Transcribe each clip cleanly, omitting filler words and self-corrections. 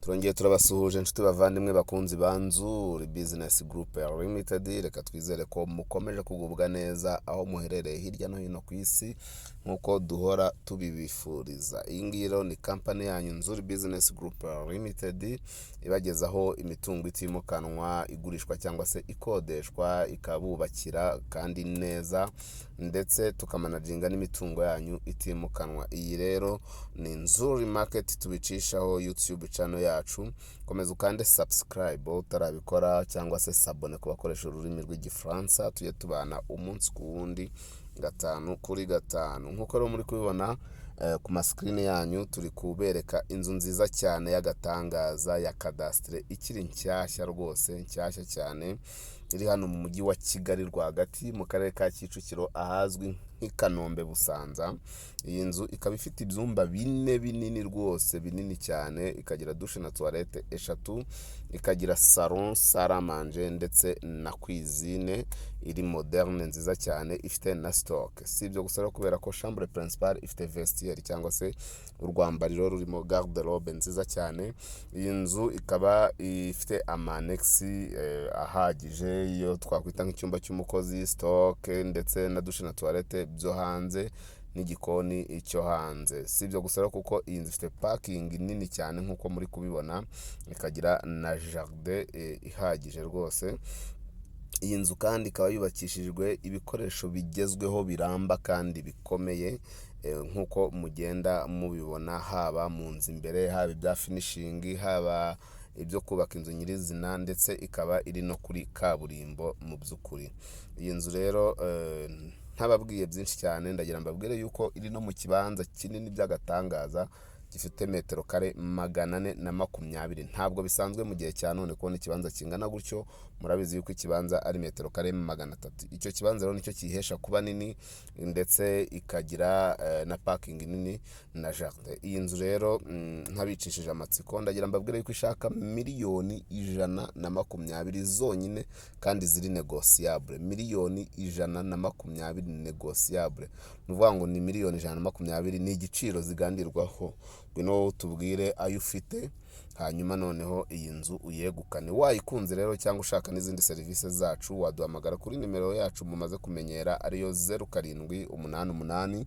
Turongeye turabasuhuje inshuti bavandimwe bakunzi banzu Business Group Limited. Reka twizere ko mukomeje kugubwa neza aho muherereye hirya no hino ku isi nkuko duhora tubibifuriza. Iyi ngiro ni company yanyu Nzuri Business Group Limited ibagezaho imitungo itimukanwa igurishwa cyangwa se ikodeshwa, ikabubakira kandi neza, ndetse tukamanaginga n'imitungo yanyu itimukanwa. Iyi rero ni Nzuri Market tubicishaho YouTube channel yacu. Komeza ukande subscribe utarabikora, cyangwa se sabone ku bakoresha ururimi rw'igifaransa. Tujye tubana umunsi ku wundi, gatanu kuri gatanu. Nkuko rero muri kubibona ku mascreen yanyu, turi kubereka inzu nziza cyane y'agatangaza ya cadastre ikiri nshyashya rwose, nshyashya cyane, iri hano mu mujyi wa Kigali rwagati mu karere ka Kicukiro ahazwi nk'i Kanombe Busanza. Iyi nzu ikaba ifite ibyumba bine binini rwose, binini cyane, ikagira douche na toilette eshatu, ikagira salon, salle à manger ndetse na cuisine iri moderne nziza cyane, ifite na stock. Si ibyo gusa rero, kubera ko chambre principale ifite vestiaire cyangwa se urwambariro rurimo garde robe nziza cyane. Iyi nzu ikaba ifite amanex ahagije, iyo twakwita nk'icyumba cy'umukozi, stock ndetse na douche na toilette byo hanze n'igikoni icyo hanze. Si ibyo gusa rero, kuko iyi nzu ifite parking nini cyane nkuko muri kubibona, ikagira na jardin ihagije rwose. Iyi nzu kandi ikaba yubakishijwe ibikoresho bigezweho biramba kandi bikomeye, nkuko mugenda mubibona, haba mu nzu imbere, haba ibya finishing, haba ibyo kubaka inzu nyirizina, ndetse ikaba iri no kuri kaburimbo mu by'ukuri. Iyi nzu rero ntababwiye byinshi cyane, ndagira mbabwire yuko iri no mu kibanza kinini by'agatangaza gifite metero kare 420. Ntabwo bisanzwe mu gihe cya none kubona ikibanza kingana gutyo. Murabizi yuko ikibanza ari metero kare 300. Icyo kibanza rero nicyo kihesha kuba nini, ndetse ikagira na parking nini na jardin. Iyi nzu rero ntabicishije amatsiko, ndagira mbabwire yuko ishaka miliyoni 120 zonyine, kandi ziri negociable. Miliyoni 120 negociable. Nuvuga ngo ni miliyoni 120 ni igiciro zigandirwaho. Ngwino tubwire ayo ufite, hanyuma noneho iyi nzu uyegukane. Wayikunze rero cyangwa ushaka n'izindi serivisi zacu, waduhamagara kuri nimero yacu mumaze kumenyera, ariyo 0788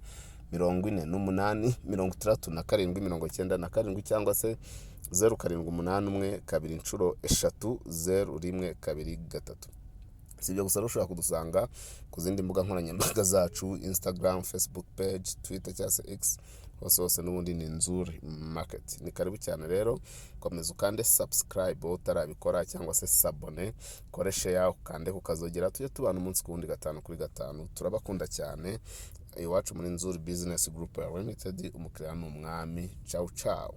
48 67 cyangwa se 0781 2 Si ibyo gusa, ushobora kudusanga ku zindi mbuga nkoranyambaga zacu, Instagram, Facebook page, Twitter cyangwa se X, hose n'ubundi ni Nzuri Market. Ni karibu cyane rero, komeza ukande subscribe utarabikora, cyangwa se sabone, kore share, ukande kukazogera. Tujye tubana umunsi ku wundi, gatanu kuri gatanu. Turabakunda cyane. Iwacu muri Nzuri Business Group Limited, umukiriya ni umwami. Ciao ciao.